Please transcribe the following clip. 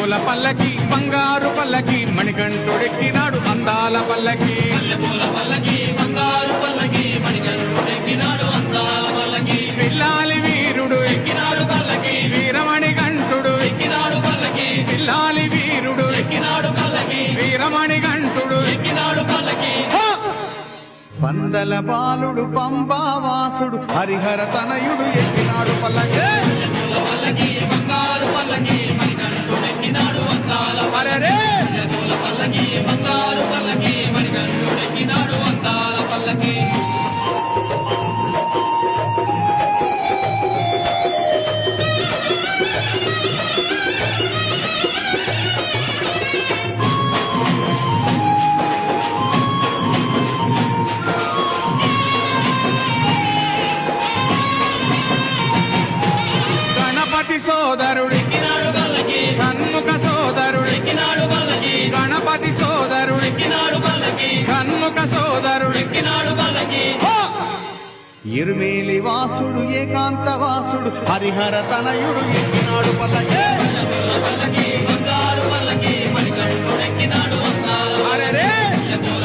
మల్లెపూల పల్లకి బంగారు పల్లకి మణికంఠుడెక్కినాడు అందాల పల్లకి పిల్లాలి వీరుడు ఎక్కినాడు పల్లకి వీరమణి కంఠుడు ఎక్కినాడు పల్లకి పిల్లాలి వీరుడు ఎక్కినాడు పల్లకి వీరమణి కంఠుడు ఎక్కినాడు పల్లకి పందల బాలుడు పంబావాసుడు హరిహర తనయుడు ఎక్కినాడు పల్లకి పూల పల్లకి బంగారు పల్లకి మణికంఠుడు ఎక్కినాడు అందాల అరెరే పూల పల్లకి బంగారు పల్లకి మణికంఠుడు ఎక్కినాడు అందాల పల్లకి గణపతి సోదరుడు ఎక్కినాడు పల్లకి షణ్ముఖ సోదరుడు ఎక్కినాడు పల్లకి గణపతి సోదరుడు ఎక్కినాడు పల్లకి షణ్ముఖ సోదరుడు ఎక్కినాడు పల్లకి ఇరుమేలి వాసుడు ఏకాంత వాసుడు హరిహర తనయుడు ఎక్కినాడు పల్లకి పల్లకి బంగారు పల్లకి మణికంఠుడు ఎక్కినాడు అందాల అరెరే పూల